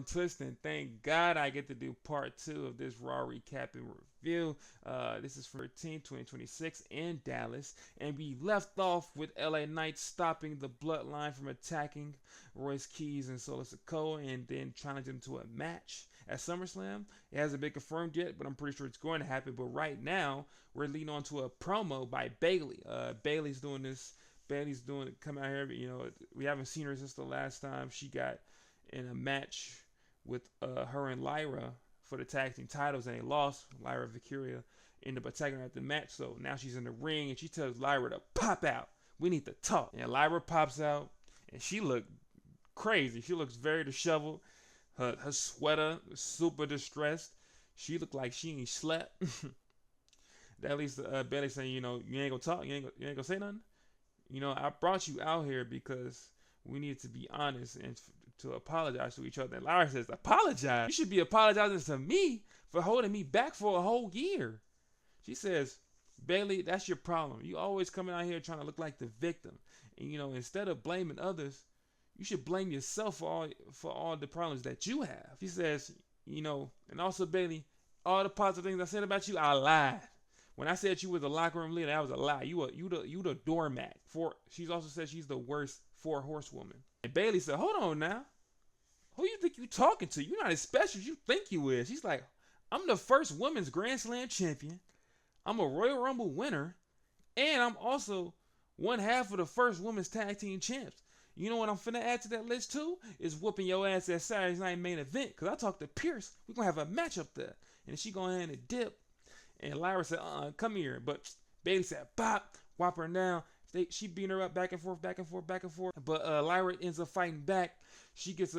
on Twisting. Thank God I get to do part 2 of this Raw recap and review. This is for 2026 in Dallas. And we left off with LA Knight stopping the Bloodline from attacking Royce Keys and Solo Sikoa and then challenging them to a match at SummerSlam. It hasn't been confirmed yet, but I'm pretty sure it's going to happen. But right now, we're leading on to a promo by Bayley. Bayley's doing this. Bayley's doing come out here. You know, we haven't seen her since the last time she got in a match with her and Lyra for the tag team titles, and they lost. Lyra Valkyria ended up attacking her at the match, so now she's in the ring, and she tells Lyra to pop out. We need to talk. And Lyra pops out, and she looked crazy. She looks very disheveled. Her sweater was super distressed. She looked like she ain't slept. At least Bayley saying, you know, you ain't gonna talk, you ain't gonna say nothing. You know, I brought you out here because we need to be honest and to apologize to each other. And Lyra says, apologize? You should be apologizing to me for holding me back for a whole year. She says, Bayley, that's your problem. You always coming out here trying to look like the victim. And, you know, instead of blaming others, you should blame yourself for all the problems that you have. She says, you know, and also, Bayley, all the positive things I said about you, I lied. When I said you was a locker room leader, that was a lie. You the doormat. She's also said she's the worst 4 horsewoman. And Bayley said, hold on now. Who you think you talking to? You're not as special as you think you is. She's like, I'm the first women's Grand Slam champion. I'm a Royal Rumble winner. And I'm also one half of the first women's tag team champs. You know what I'm finna add to that list too? Is whooping your ass at Saturday's night main event. Because I talked to Pierce. We're going to have a match up there. And she going ahead and dip. And Lyra said, come here. But Bayley said, bop, whop her down. She beating her up back and forth, back and forth, back and forth. But Lyra ends up fighting back. She gets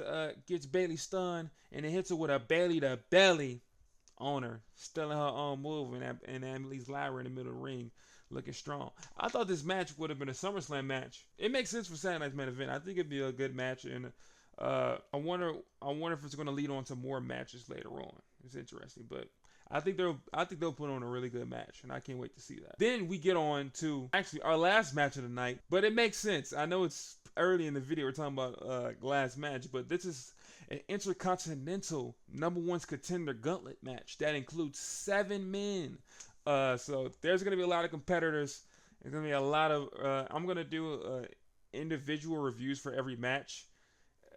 Bayley stunned and then hits her with a Bayley to belly on her, stealing her own move, and that leaves Lyra in the middle of the ring looking strong. I thought this match would have been a SummerSlam match. It makes sense for Saturday Night's main event. I think it'd be a good match, and I wonder if it's going to lead on to more matches later on. It's interesting, but I think they'll put on a really good match, and I can't wait to see that. Then we get on to actually our last match of the night, but it makes sense. I know it's early in the video we're talking about last match, but this is an Intercontinental #1 contender gauntlet match that includes 7 men. So there's gonna be a lot of competitors. There's gonna be a lot of. I'm gonna do individual reviews for every match.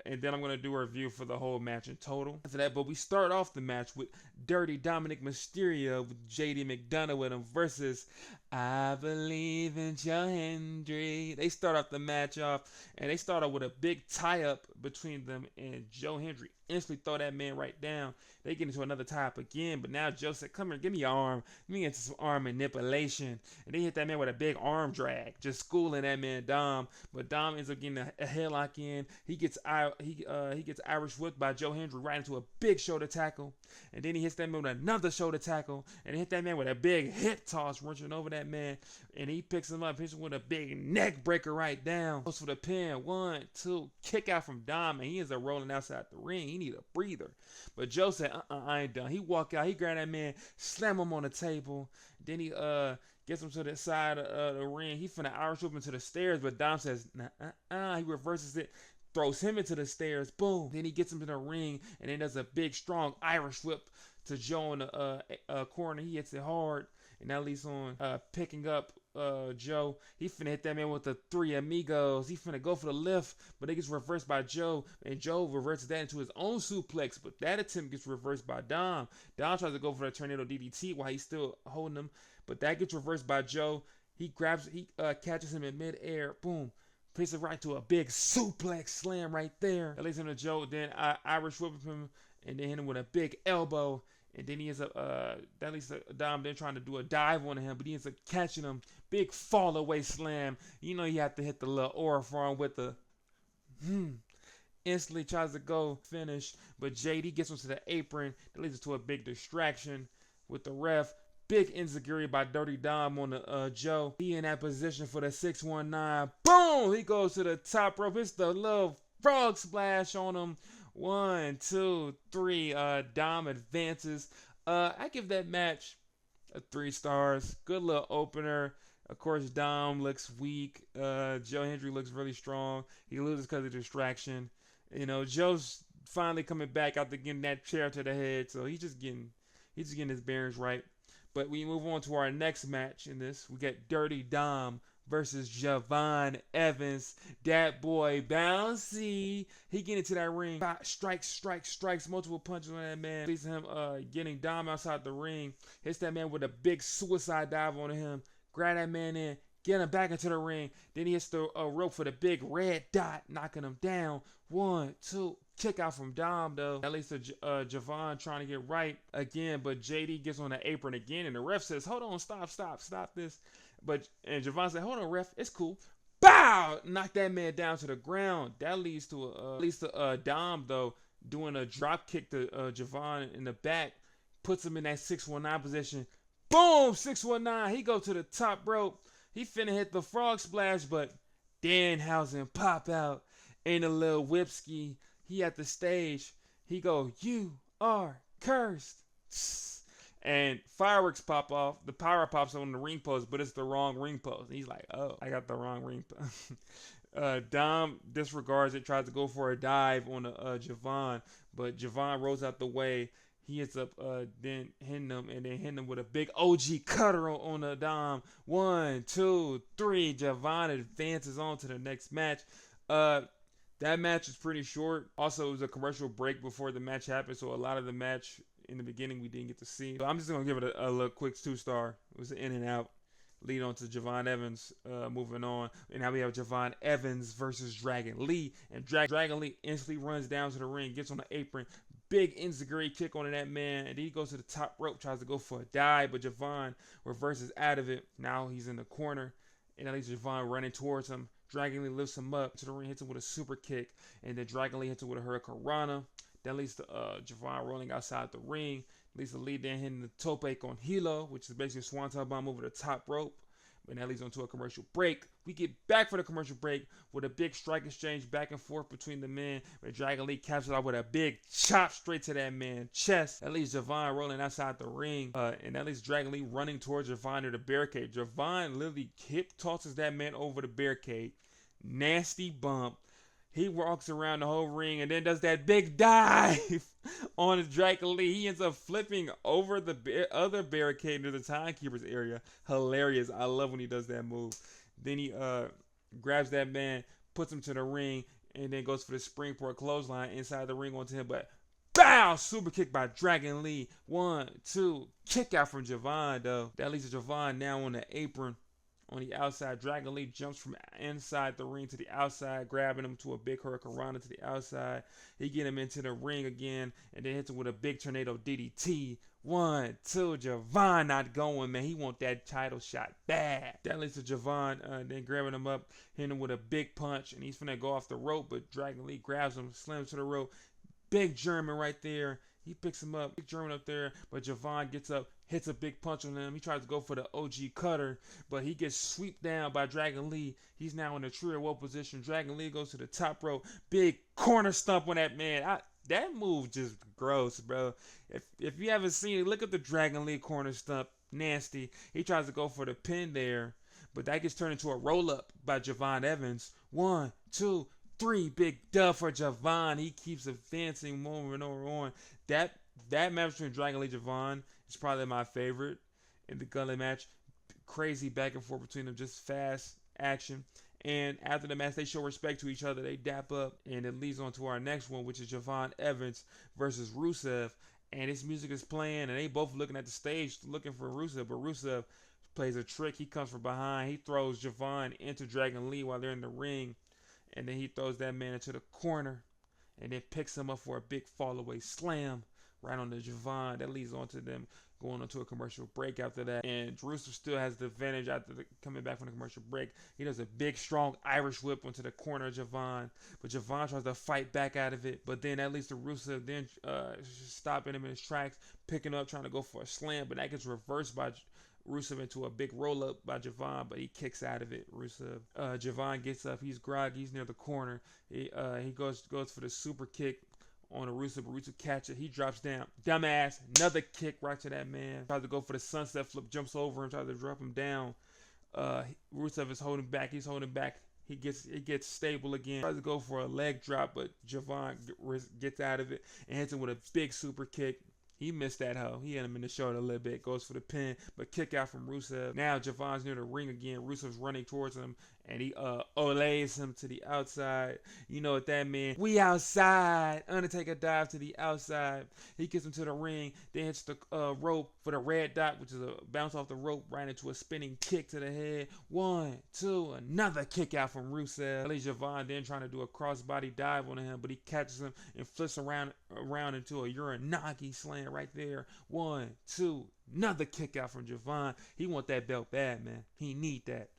And then I'm going to do a review for the whole match in total. After that, but we start off the match with Dirty Dominic Mysterio with JD McDonough with him versus I Believe in Joe Hendry. They start off the match off, and they start off with a big tie-up between them and Joe Hendry. Instantly throw that man right down. They get into another tie-up again, but now Joe said, come here, give me your arm. Let me get into some arm manipulation. And they hit that man with a big arm drag, just schooling that man Dom. But Dom ends up getting a headlock in. He gets Irish whipped by Joe Hendry right into a big shoulder tackle. And then he hits that man with another shoulder tackle. And he hit that man with a big hip toss, wrenching over that man. And he picks him up, hits him with a big neck breaker right down. Goes for the pin. 1, 2, kick out from Dom. And he ends up rolling outside the ring. He need a breather. But Joe said, I ain't done. He walk out. He grab that man, slam him on the table. Then he gets him to the side of the ring. He finna Irish whip him to the stairs. But Dom says, He reverses it. Throws him into the stairs. Boom. Then he gets him to the ring. And then does a big, strong Irish whip to Joe in the corner. He hits it hard. And that leads on picking up Joe. He finna hit that man with the 3 amigos. He finna go for the lift, but it gets reversed by Joe, and Joe reverses that into his own suplex, but that attempt gets reversed by Dom. Dom tries to go for the tornado DDT while he's still holding him, but that gets reversed by Joe. He catches him in midair. Boom. Places it right to a big suplex slam right there. That leads him to Joe. Then Irish whip him, and then hit him with a big elbow. And then he ends up, that leads to Dom then trying to do a dive on him, but he ends up catching him. Big fall away slam. You know you have to hit the little aura for him with the, instantly tries to go finish, but JD gets him to the apron. That leads to a big distraction with the ref. Big enziguri by Dirty Dom on the Joe. He in that position for the 619. Boom! He goes to the top rope. It's the little frog splash on him. 1, 2, 3. Dom advances. I give that match a 3 stars. Good little opener. Of course, Dom looks weak. Joe Hendry looks really strong. He loses because of distraction. You know, Joe's finally coming back after getting that chair to the head. So he's just getting his bearings right. But we move on to our next match in this. We got Dirty Dom versus Javon Evans. That boy bouncy. He get into that ring. Strikes, multiple punches on that man. Leads him getting Dom outside the ring. Hits that man with a big suicide dive on him. Grab that man in. Get him back into the ring. Then he hits the rope for the big red dot, knocking him down. 1, 2. Kick out from Dom, though. At least Javon trying to get right again, but JD gets on the apron again, and the ref says, hold on, stop this. And Javon said, hold on, ref, it's cool. Bow! Knock that man down to the ground. That leads to Dom, though, doing a drop kick to Javon in the back. Puts him in that 619 position. Boom! 619. He go to the top rope. He finna hit the frog splash, but Danhausen pop out in a little whipski. He at the stage. He go, you are cursed. And fireworks pop off. The power pops on the ring post, but it's the wrong ring post. He's like, oh, I got the wrong ring post. Dom disregards it, tries to go for a dive on Javon, but Javon rolls out the way. He ends up then hitting him with a big OG cutter on the Dom. 1, 2, 3. Javon advances on to the next match. That match is pretty short. Also, it was a commercial break before the match happened, so a lot of the match in the beginning we didn't get to see. So I'm just going to give it a little quick 2-star. It was an in and out. Lead on to Javon Evans, moving on. And now we have Javon Evans versus Dragon Lee. And Dragon Lee instantly runs down to the ring, gets on the apron. Big enziguri kick on that man, and then he goes to the top rope, tries to go for a dive, but Javon reverses out of it. Now he's in the corner, and at least Javon running towards him. Dragon Lee lifts him up to the ring, hits him with a super kick, and then Dragon Lee hits him with a hurricanrana. That leads to Javon rolling outside the ring. Leads to Lee then hitting the tope con hilo, which is basically a swanton bomb over the top rope. And that leads on to a commercial break. We get back for the commercial break with a big strike exchange back and forth between the men. Where Dragon Lee captures out with a big chop straight to that man's chest. That leaves Javon rolling outside the ring. And that leaves Dragon Lee running towards Javon to the barricade. Javon literally hip tosses that man over the barricade. Nasty bump. He walks around the whole ring and then does that big dive on Dragon Lee. He ends up flipping over the other barricade into the timekeeper's area. Hilarious. I love when he does that move. Then he grabs that man, puts him to the ring, and then goes for the springboard clothesline inside the ring onto him. But bow! Super kick by Dragon Lee. 1, 2. Kick out from Javon, though. That leads to Javon now on the apron. On the outside, Dragon Lee jumps from inside the ring to the outside, grabbing him to a big hurricanrana to the outside. He get him into the ring again, and then hits him with a big tornado DDT. 1, 2. Javon not going, man. He want that title shot bad. That leads to Javon then grabbing him up, hitting him with a big punch, and he's finna go off the rope, but Dragon Lee grabs him, slams to the rope. Big German right there. He picks him up, big German up there, but Javon gets up, hits a big punch on him. He tries to go for the OG cutter, but he gets swept down by Dragon Lee. He's now in a true well position. Dragon Lee goes to the top rope, big corner stomp on that man. That move just gross, bro. If you haven't seen it, look at the Dragon Lee corner stomp. Nasty. He tries to go for the pin there, but that gets turned into a roll up by Javon Evans. 1, 2, 3. Big dub for Javon. He keeps advancing over and over on. That match between Dragon Lee and Javon is probably my favorite in the gauntlet match. Crazy back and forth between them, just fast action. And after the match, they show respect to each other. They dap up, and it leads on to our next one, which is Javon Evans versus Rusev. And his music is playing, and they both looking at the stage looking for Rusev, but Rusev plays a trick. He comes from behind. He throws Javon into Dragon Lee while they're in the ring, and then he throws that man into the corner, and then picks him up for a big fall-away slam right on the Javon. That leads on to them going on to a commercial break after that. And Rusev still has the advantage after coming back from the commercial break. He does a big, strong Irish whip onto the corner of Javon, but Javon tries to fight back out of it. But then that leads to Rusev then stopping him in his tracks, picking up, trying to go for a slam, but that gets reversed by Rusev into a big roll-up by Javon, but he kicks out of it, Rusev. Javon gets up. He's groggy. He's near the corner. He goes for the super kick on a Rusev, but Rusev catches it. He drops down. Dumbass. Another kick right to that man. Tries to go for the sunset flip. Jumps over him. Tries to drop him down. Rusev is holding back. He's holding back. He gets stable again. Tries to go for a leg drop, but Javon gets out of it and hits him with a big super kick. He missed that hoe. He hit him in the shoulder a little bit. Goes for the pin, but kick out from Rusev. Now Javon's near the ring again. Rusev's running towards him, and he olays him to the outside. You know what that means? We outside. Undertaker dives to the outside. He gets him to the ring. Then hits the rope for the red dot, which is a bounce off the rope right into a spinning kick to the head. 1, 2, another kick out from Rusev. At least Javon then trying to do a crossbody dive on him, but he catches him and flips around into a Uranagi slam right there. 1, 2, another kick out from Javon. He want that belt bad, man. He need that.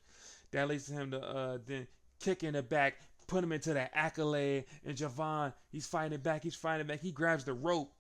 That leads to him to then kick in the back, put him into the accolade, and Javon, he's fighting back. He grabs the rope.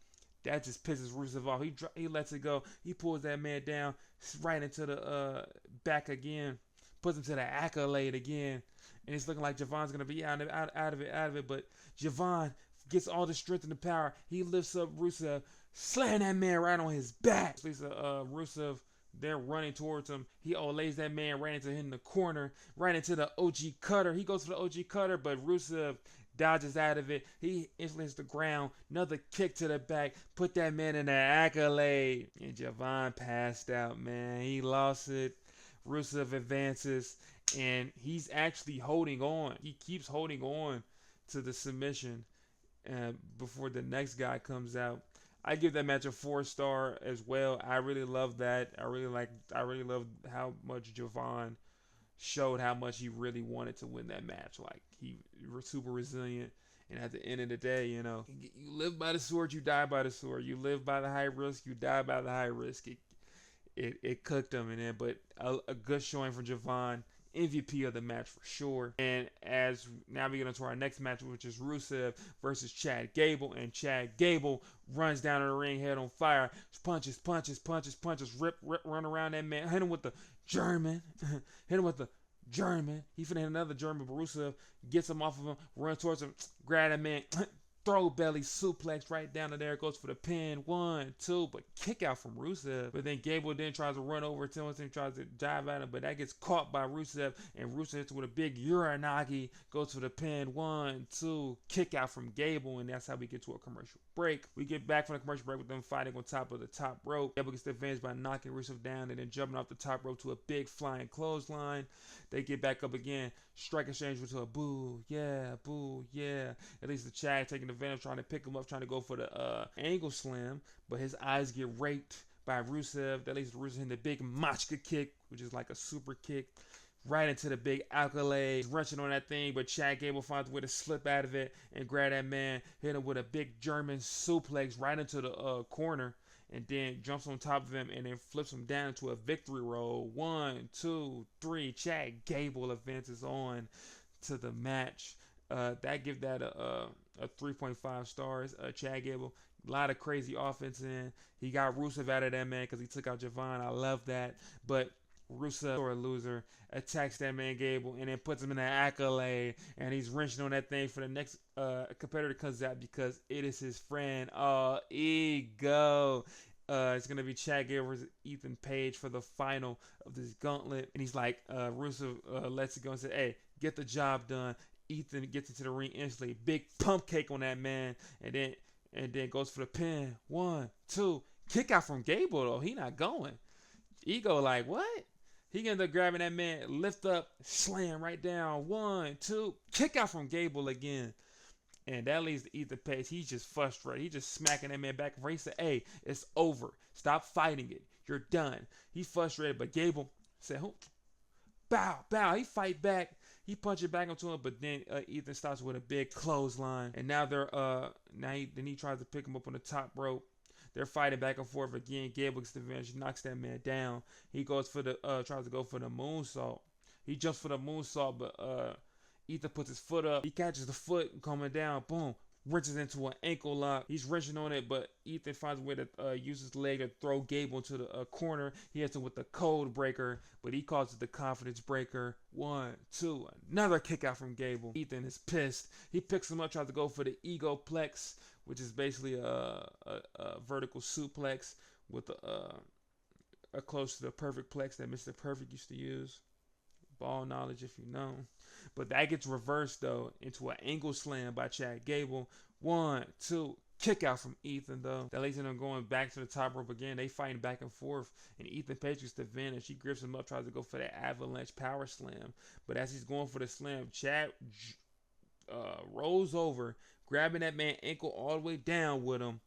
That just pisses Rusev off. He lets it go. He pulls that man down right into the back again, puts him to the accolade again, and it's looking like Javon's gonna be out of it. But Javon gets all the strength and the power. He lifts up Rusev, slamming that man right on his back. Rusev, they're running towards him. He lays that man right into him in the corner, right into the OG cutter. He goes for the OG cutter, but Rusev dodges out of it. He inflates the ground. Another kick to the back. Put that man in the accolade. And Javon passed out, man. He lost it. Rusev advances, and he's actually holding on. He keeps holding on to the submission before the next guy comes out. I give that match a 4-star as well. I really love that. I really love how much Javon showed how much he really wanted to win that match. Like, he was super resilient. And at the end of the day, you live by the sword, you die by the sword. You live by the high risk, you die by the high risk. It cooked him in there, but a good showing for Javon. MVP of the match for sure. And as now we get into our next match, which is Rusev versus Chad Gable, and Chad Gable runs down to the ring, head on fire, punches, rip, run around that man, hit him with the German, He finna hit another German, but Rusev gets him off of him, runs towards him, grab that man, throw belly suplex right down to there, goes for the pin, 1, 2, but kick out from Rusev. But then Gable then tries to run over to him, tries to dive at him, but that gets caught by Rusev, and Rusev hits with a big Uranagi, goes for the pin, 1, 2, kick out from Gable, and that's how we get to a commercial break. We get back from the commercial break with them fighting on top of the top rope. Gable gets the advantage by knocking Rusev down and then jumping off the top rope to a big flying clothesline. They get back up again, strike exchange with a boo, yeah. At least the Chad taking advantage, trying to pick him up, trying to go for the angle slam, but his eyes get raked by Rusev. That leads to Rusev hitting the big Machka kick, which is like a super kick, right into the big accolade. He's wrenching on that thing, but Chad Gable finds a way to slip out of it and grab that man, hit him with a big German suplex right into the corner, and then jumps on top of him and then flips him down into a victory roll. 1, 2, 3. Chad Gable advances on to the match. That give that a 3.5 stars. Chad Gable, a lot of crazy offense in. He got Rusev out of that man because he took out Javon. I love that. But Rusev, or a loser, attacks that man Gable and then puts him in the accolade, and he's wrenching on that thing for the next competitor comes out because it is his friend. Oh, ego. It's going to be Chad Gable versus Ethan Page for the final of this gauntlet. And he's like, Rusev lets it go and says, hey, get the job done. Ethan gets into the ring instantly. Big pump cake on that man. And then goes for the pin. 1, 2. Kick out from Gable, though. He not going. Ego like, what? He ended up grabbing that man, lift up, slam right down. 1, 2. Kick out from Gable again. And that leads to Ethan Page. He's just frustrated. He's just smacking that man back and forth. He said, hey, it's over. Stop fighting it. You're done. He's frustrated, but Gable said, bow. He fight back. He punches back into him, but then Ethan starts with a big clothesline. And now he tries to pick him up on the top rope. They're fighting back and forth again. Gable gets the advantage, knocks that man down. He goes for tries to go for the moonsault. He jumps for the moonsault, but Ethan puts his foot up. He catches the foot coming down. Boom. Wrenches into an ankle lock. He's wrenching on it, but Ethan finds a way to use his leg to throw Gable into the corner. He hits him with the code breaker, but he calls it the confidence breaker. 1, 2. Another kick out from Gable. Ethan is pissed. He picks him up, tries to go for the ego plex, which is basically a vertical suplex with a close to the perfect plex that Mr. Perfect used to use. Ball knowledge, if you know. But that gets reversed though into an ankle slam by Chad Gable. 1, 2, kick out from Ethan though. That leads to them going back to the top rope again. They fighting back and forth, and Ethan Page gets the advantage. He grips him up, tries to go for that avalanche power slam. But as he's going for the slam, Chad rolls over, grabbing that man ankle all the way down with him,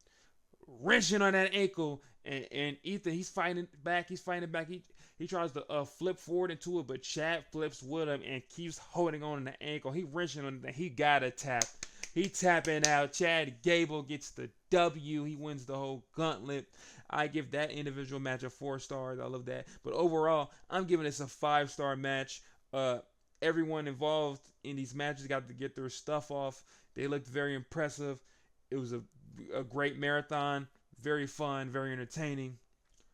wrenching on that ankle, and Ethan, he's fighting back. He tries to flip forward into it, but Chad flips with him and keeps holding on to the ankle. He wrenching on it. He got a tap. He tapping out. Chad Gable gets the W. He wins the whole gauntlet. I give that individual match a 4 stars. I love that. But overall, I'm giving this a 5-star match. Everyone involved in these matches got to get their stuff off. They looked very impressive. It was a great marathon. Very fun, very entertaining.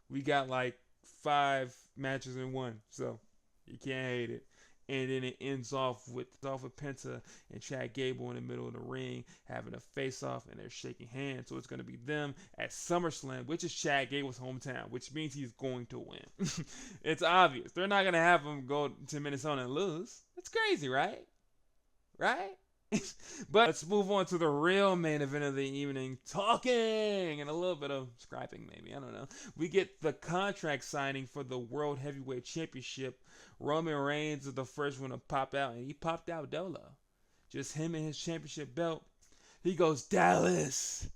We got like 5 matches in one, so you can't hate it. And then it ends off with Penta and Chad Gable in the middle of the ring having a face-off, and they're shaking hands. So it's going to be them at SummerSlam, which is Chad Gable's hometown, which means he's going to win. It's obvious. They're not going to have him go to Minnesota and lose. It's crazy, right? Right? But let's move on to the real main event of the evening. Talking and a little bit of scribing, maybe. I don't know. We get the contract signing for the World Heavyweight Championship. Roman Reigns is the first one to pop out, and he popped out dolo. Just him and his championship belt. He goes, Dallas,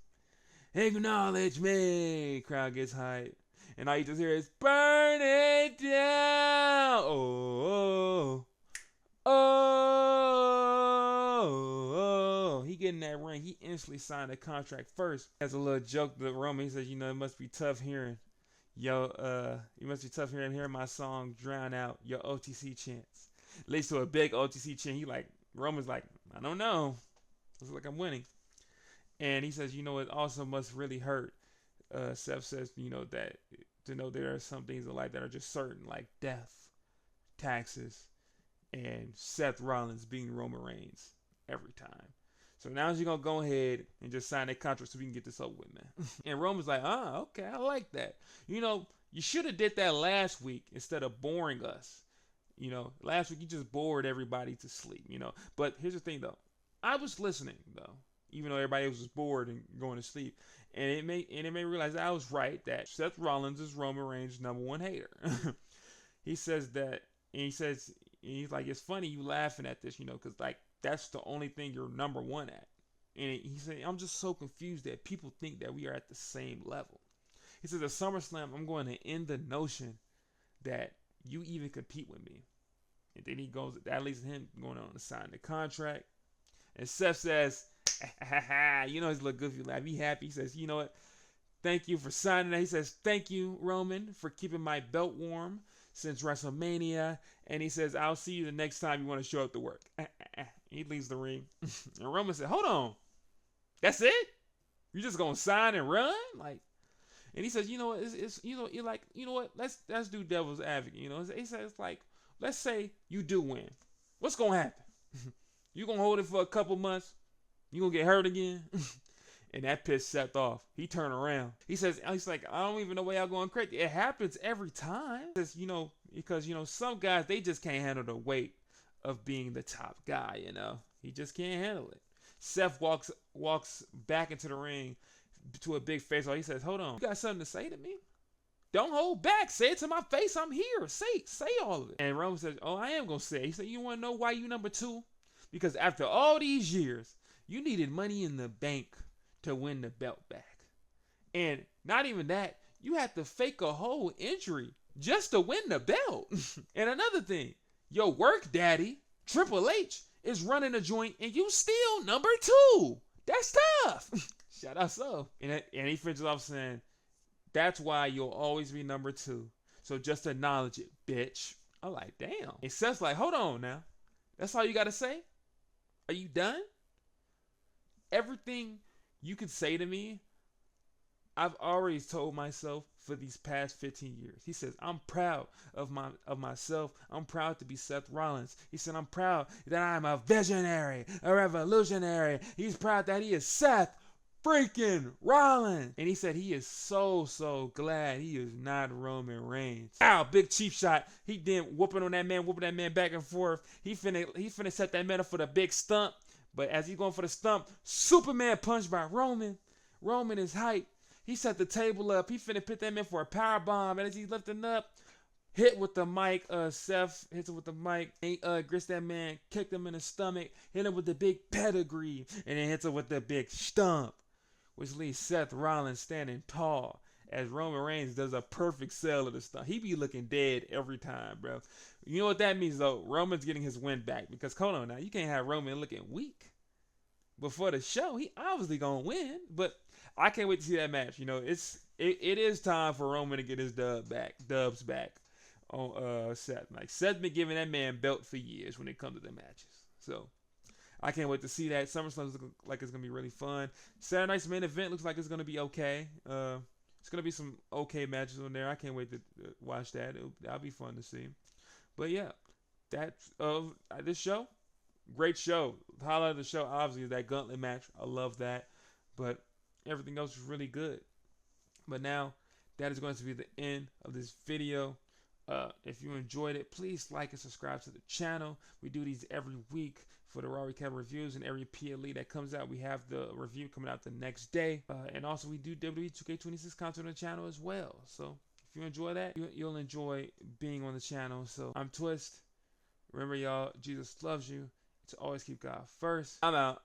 acknowledge me. Crowd gets hyped. And all you just hear is, burn it down. Oh, oh, oh. He get in that ring. He instantly signed the contract first. Has a little joke to Roman. He says, you know, it must be tough hearing. You must be tough hearing my song drown out your OTC chants. Leads to a big OTC chant. Roman's like, I don't know. Looks like I'm winning. And he says, you know, it also must really hurt. Seth says, you know, that to know there are some things in life that are just certain, like death, taxes, and Seth Rollins being Roman Reigns every time. So now he's going to go ahead and just sign that contract so we can get this over with, man. And Roman's like, okay, I like that. You know, you should have did that last week instead of boring us. You know, last week you just bored everybody to sleep, you know. But here's the thing, though. I was listening, though, even though everybody was just bored and going to sleep. And it made me realize that I was right, that Seth Rollins is Roman Reigns' #1 hater. He says that, and he's like, it's funny you laughing at this, you know, because, like, that's the only thing you're #1 at. And he said, I'm just so confused that people think that we are at the same level. He says, at SummerSlam, I'm going to end the notion that you even compete with me. And then he goes, that leads to him going on to sign the contract. And Seth says, you know, his little goofy laugh. He happy. He says, you know what? Thank you for signing that. He says, thank you, Roman, for keeping my belt warm since WrestleMania. And he says, I'll see you the next time you want to show up to work. He leaves the ring. And Roman said, hold on. That's it? You're just going to sign and run? Like, and he says, you know what? It's you know, you're like, you know what? Let's do devil's advocate. You know, he says, like, let's say you do win. What's going to happen? You going to hold it for a couple months? You going to get hurt again? And that pissed Seth off. He turned around. He's like, I don't even know why y'all going crazy. It happens every time. Because, you know, some guys, they just can't handle the weight of being the top guy, you know. He just can't handle it. Seth walks back into the ring to a big face off. He says, hold on. You got something to say to me? Don't hold back. Say it to my face. I'm here. Say all of it. And Roman says, oh, I am going to say it. He said, you want to know why you #2? Because after all these years, you needed money in the bank to win the belt back. And not even that, you had to fake a whole injury just to win the belt. And another thing, your work daddy, Triple H, is running a joint and you still #2. That's tough. Shout out so. And he finishes off saying, that's why you'll always be #2. So just acknowledge it, bitch. I'm like, damn. And Seth's like, hold on now. That's all you got to say? Are you done? Everything you could say to me, I've already told myself for these past 15 years. He says, I'm proud of myself. I'm proud to be Seth Rollins. He said, I'm proud that I'm a visionary, a revolutionary. He's proud that he is Seth freaking Rollins. And he said he is so glad he is not Roman Reigns. Ow, big cheap shot. He then whooping that man back and forth. He finna set that man up for the big stump. But as he's going for the stump, Superman punch by Roman. Roman is hype. He set the table up. He finna put that man for a power bomb. And as he's lifting up, hit with the mic. Seth hits him with the mic. He grits that man, kicked him in the stomach, hit him with the big pedigree, and then hits him with the big stump, which leaves Seth Rollins standing tall as Roman Reigns does a perfect sell of the stump. He be looking dead every time, bro. You know what that means, though? Roman's getting his win back. Because, hold on now, you can't have Roman looking weak before the show. He obviously gonna win, but I can't wait to see that match. You know, it is time for Roman to get his dubs back on Seth. Like, Seth's been giving that man belt for years when it comes to the matches. So I can't wait to see that. SummerSlam looks like it's gonna be really fun. Saturday night's main event looks like it's gonna be okay. It's gonna be some okay matches on there. I can't wait to watch that. That'll be fun to see. But yeah, that's this show. Great show. The highlight of the show obviously is that gauntlet match. I love that. But everything else is really good. But now that is going to be the end of this video. If you enjoyed it, please like and subscribe to the channel. We do these every week for the Raw Recap reviews, and every PLE that comes out, we have the review coming out the next day. And also we do WWE 2K26 content on the channel as well. So if you enjoy that, you'll enjoy being on the channel. So I'm Twist. Remember, y'all, Jesus loves you. To always keep God first. I'm out.